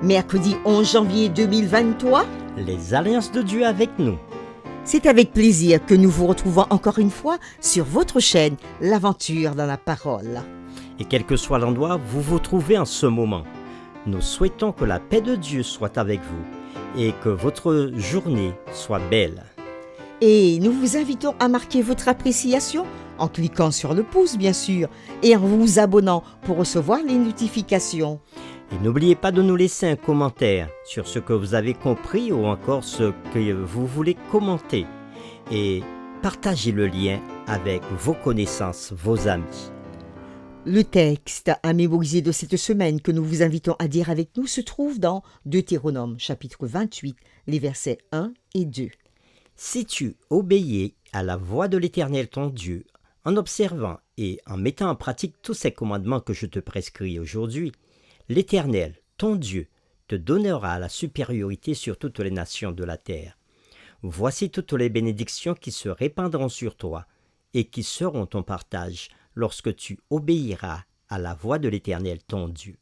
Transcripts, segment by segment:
Mercredi 11 janvier 2023. Les alliances de Dieu avec nous. C'est avec plaisir que nous vous retrouvons encore une fois sur votre chaîne, l'Aventure dans la Parole. Et quel que soit l'endroit où vous vous trouvez en ce moment, nous souhaitons que la paix de Dieu soit avec vous et que votre journée soit belle. Et nous vous invitons à marquer votre appréciation en cliquant sur le pouce bien sûr et en vous abonnant pour recevoir les notifications. Et n'oubliez pas de nous laisser un commentaire sur ce que vous avez compris ou encore ce que vous voulez commenter. Et partagez le lien avec vos connaissances, vos amis. Le texte à mémoriser de cette semaine que nous vous invitons à dire avec nous se trouve dans Deutéronome chapitre 28, les versets 1 et 2. Si tu obéis à la voix de l'Éternel ton Dieu, en observant et en mettant en pratique tous ces commandements que je te prescris aujourd'hui, l'Éternel, ton Dieu, te donnera la supériorité sur toutes les nations de la terre. Voici toutes les bénédictions qui se répandront sur toi et qui seront ton partage lorsque tu obéiras à la voix de l'Éternel, ton Dieu.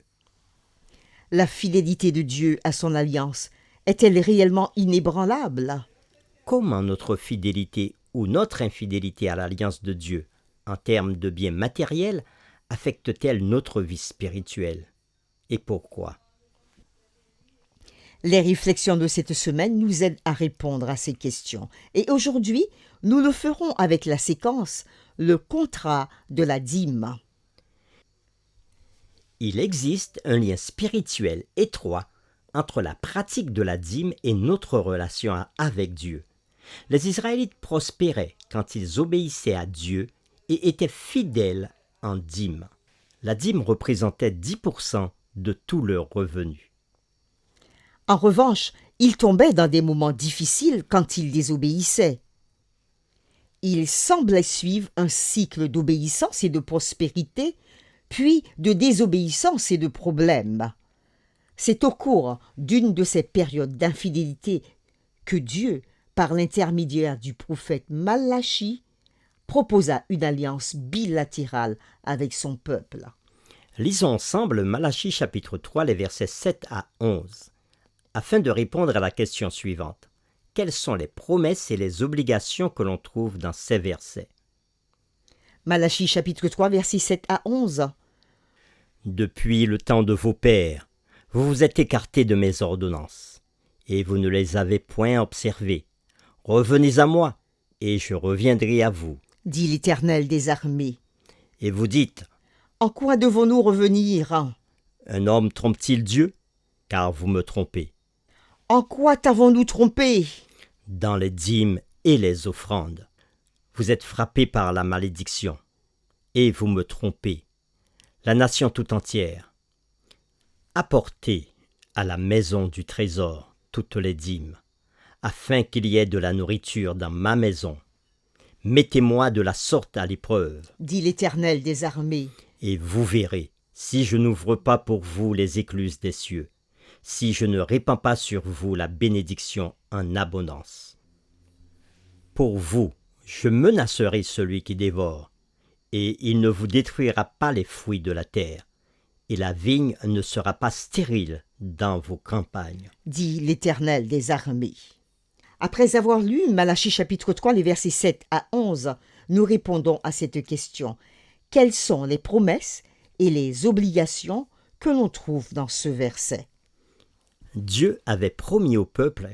La fidélité de Dieu à son alliance est-elle réellement inébranlable? Comment notre fidélité ou notre infidélité à l'alliance de Dieu, en termes de biens matériels, affecte-t-elle notre vie spirituelle? Et pourquoi? Les réflexions de cette semaine nous aident à répondre à ces questions. Et aujourd'hui, nous le ferons avec la séquence « Le contrat de la dîme ». Il existe un lien spirituel étroit entre la pratique de la dîme et notre relation avec Dieu. Les Israélites prospéraient quand ils obéissaient à Dieu et étaient fidèles en dîme. La dîme représentait 10% de tous leurs revenus. En revanche, ils tombaient dans des moments difficiles quand ils désobéissaient. Ils semblaient suivre un cycle d'obéissance et de prospérité, puis de désobéissance et de problèmes. C'est au cours d'une de ces périodes d'infidélité que Dieu, par l'intermédiaire du prophète Malachi, proposa une alliance bilatérale avec son peuple. Lisons ensemble Malachie chapitre 3, les versets 7 à 11, afin de répondre à la question suivante. Quelles sont les promesses et les obligations que l'on trouve dans ces versets? Malachie chapitre 3, versets 7 à 11. Depuis le temps de vos pères, vous vous êtes écartés de mes ordonnances, et vous ne les avez point observées. Revenez à moi, et je reviendrai à vous. Dit l'Éternel des armées. Et vous dites, en quoi devons-nous revenir? un homme trompe-t-il Dieu? Car vous me trompez. En quoi t'avons-nous trompé? Dans les dîmes et les offrandes. Vous êtes frappés par la malédiction, et vous me trompez, la nation tout entière. Apportez à la maison du trésor toutes les dîmes, afin qu'il y ait de la nourriture dans ma maison. Mettez-moi de la sorte à l'épreuve, dit l'Éternel des armées. Et vous verrez, si je n'ouvre pas pour vous les écluses des cieux, si je ne répands pas sur vous la bénédiction en abondance. Pour vous, je menacerai celui qui dévore, et il ne vous détruira pas les fruits de la terre, et la vigne ne sera pas stérile dans vos campagnes. Dit l'Éternel des armées. Après avoir lu Malachie chapitre 3, les versets 7 à 11, nous répondons à cette question. Quelles sont les promesses et les obligations que l'on trouve dans ce verset? Dieu avait promis au peuple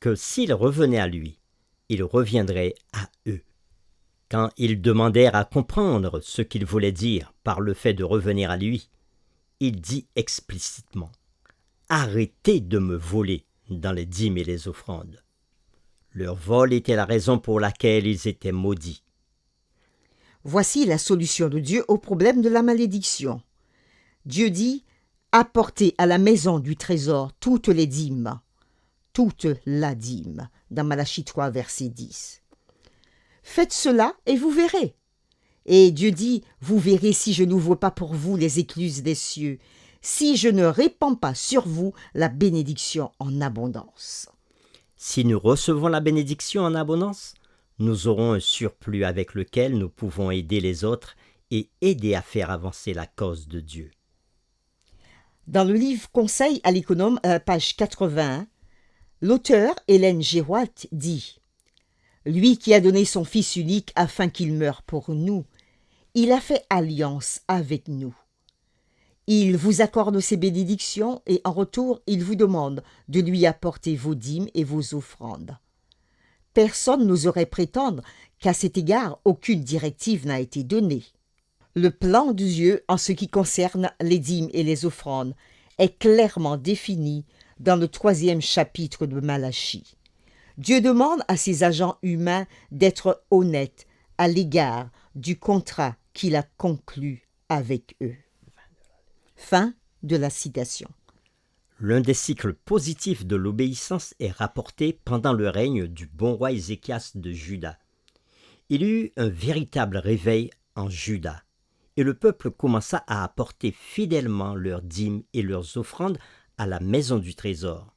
que s'ils revenaient à lui, il reviendrait à eux. Quand ils demandèrent à comprendre ce qu'il voulait dire par le fait de revenir à lui, il dit explicitement « Arrêtez de me voler dans les dîmes et les offrandes ». Leur vol était la raison pour laquelle ils étaient maudits. Voici la solution de Dieu au problème de la malédiction. Dieu dit « Apportez à la maison du trésor toutes les dîmes, toute la dîme » dans Malachie 3, verset 10. Faites cela et vous verrez. Et Dieu dit « Vous verrez si je n'ouvre pas pour vous les écluses des cieux, si je ne répands pas sur vous la bénédiction en abondance. » Si nous recevons la bénédiction en abondance, nous aurons un surplus avec lequel nous pouvons aider les autres et aider à faire avancer la cause de Dieu. Dans le livre Conseil à l'économe, à la page 81, l'auteur Hélène Girouat dit « Lui qui a donné son Fils unique afin qu'il meure pour nous, il a fait alliance avec nous. Il vous accorde ses bénédictions et en retour, il vous demande de lui apporter vos dîmes et vos offrandes. Personne n'oserait prétendre qu'à cet égard, aucune directive n'a été donnée. Le plan de Dieu en ce qui concerne les dîmes et les offrandes est clairement défini dans le 3e chapitre de Malachie. Dieu demande à ses agents humains d'être honnêtes à l'égard du contrat qu'il a conclu avec eux. Fin de la citation. L'un des cycles positifs de l'obéissance est rapporté pendant le règne du bon roi Ézéchias de Juda. Il y eut un véritable réveil en Juda, et le peuple commença à apporter fidèlement leurs dîmes et leurs offrandes à la maison du trésor.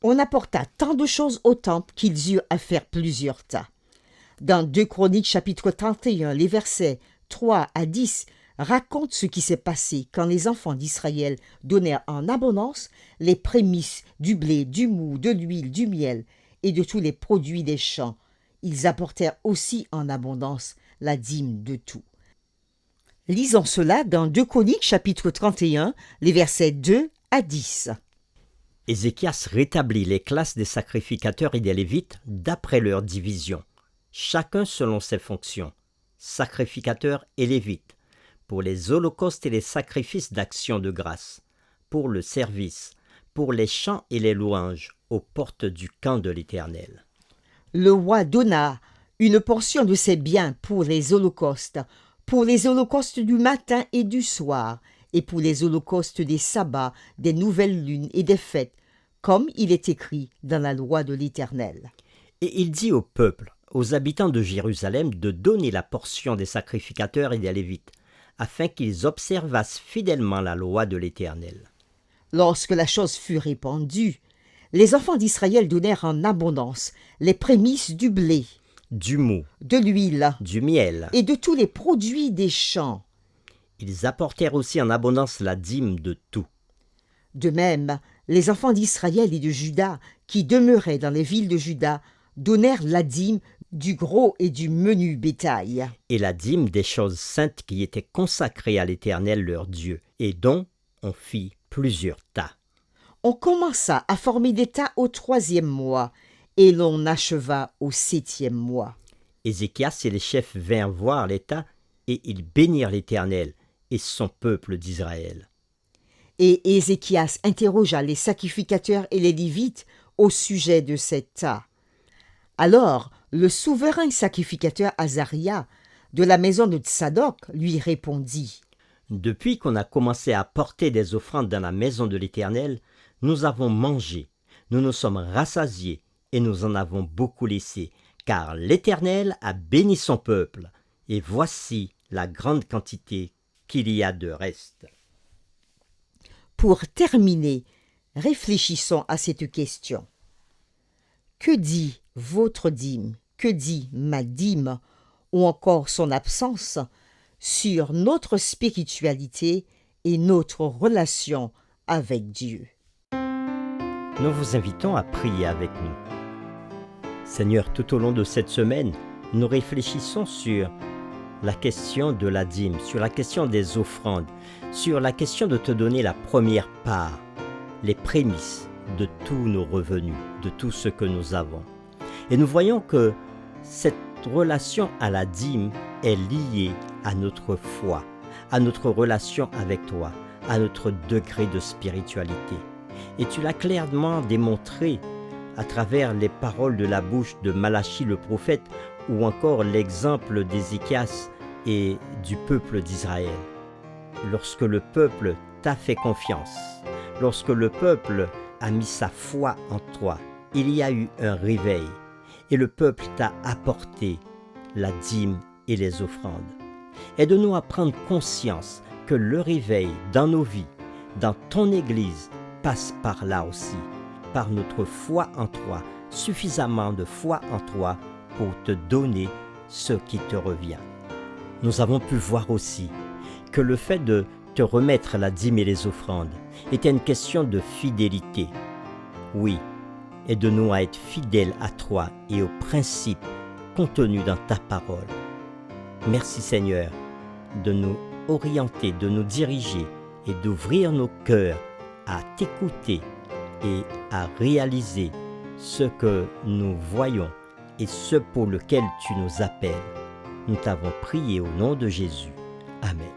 On apporta tant de choses au temple qu'ils eurent à faire plusieurs tas. Dans 2 Chroniques chapitre 31, les versets 3 à 10 racontent ce qui s'est passé quand les enfants d'Israël donnèrent en abondance les prémices du blé, du mou, de l'huile, du miel et de tous les produits des champs. Ils apportèrent aussi en abondance la dîme de tout. Lisons cela dans 2 Chroniques chapitre 31, les versets 2 à 10. Ézéchias rétablit les classes des sacrificateurs et des Lévites d'après leur division, chacun selon ses fonctions, sacrificateurs et Lévites, pour les holocaustes et les sacrifices d'action de grâce, pour le service, pour les chants et les louanges aux portes du camp de l'Éternel. Le roi donna une portion de ses biens pour les holocaustes du matin et du soir, et pour les holocaustes des sabbats, des nouvelles lunes et des fêtes, comme il est écrit dans la loi de l'Éternel. Et il dit au peuple, aux habitants de Jérusalem, de donner la portion des sacrificateurs et des Lévites, afin qu'ils observassent fidèlement la loi de l'Éternel. Lorsque la chose fut répandue, les enfants d'Israël donnèrent en abondance les prémices du blé, Du mou, de l'huile du miel. et de tous les produits des champs. Ils apportèrent aussi en abondance la dîme de tout. De même, les enfants d'Israël et de Juda, qui demeuraient dans les villes de Juda, donnèrent la dîme du gros et du menu bétail. Et la dîme des choses saintes qui étaient consacrées à l'Éternel leur Dieu, et dont on fit plusieurs tas. On commença à former des tas au 3e mois, et l'on acheva au 7e mois. Ézéchias et les chefs vinrent voir les tas, et ils bénirent l'Éternel et son peuple d'Israël. Et Ézéchias interrogea les sacrificateurs et les Lévites au sujet de ces tas. Alors, le souverain sacrificateur Azaria, de la maison de Tsadok, lui répondit « Depuis qu'on a commencé à porter des offrandes dans la maison de l'Éternel, nous avons mangé, nous nous sommes rassasiés, et nous en avons beaucoup laissé, car l'Éternel a béni son peuple, et voici la grande quantité qu'il y a de reste. » Pour terminer, réfléchissons à cette question. Que dit votre dîme, que dit ma dîme, ou encore son absence, sur notre spiritualité et notre relation avec Dieu? Nous vous invitons à prier avec nous. Seigneur, tout au long de cette semaine, nous réfléchissons sur la question de la dîme, sur la question des offrandes, sur la question de te donner la première part, les prémices de tous nos revenus, de tout ce que nous avons. Et nous voyons que cette relation à la dîme est liée à notre foi, à notre relation avec toi, à notre degré de spiritualité. Et tu l'as clairement démontré à travers les paroles de la bouche de Malachie le prophète ou encore l'exemple d'Ézéchias et du peuple d'Israël. Lorsque le peuple t'a fait confiance, lorsque le peuple a mis sa foi en toi, il y a eu un réveil et le peuple t'a apporté la dîme et les offrandes. Aide-nous à prendre conscience que le réveil dans nos vies, dans ton Église, passe par là aussi, par notre foi en toi, suffisamment de foi en toi pour te donner ce qui te revient. Nous avons pu voir aussi que le fait de te remettre la dîme et les offrandes était une question de fidélité. Oui, aide-nous à être fidèles à toi et aux principes contenus dans ta parole. Merci Seigneur de nous orienter, de nous diriger et d'ouvrir nos cœurs à t'écouter et à réaliser ce que nous voyons et ce pour lequel tu nous appelles. Nous t'avons prié au nom de Jésus. Amen.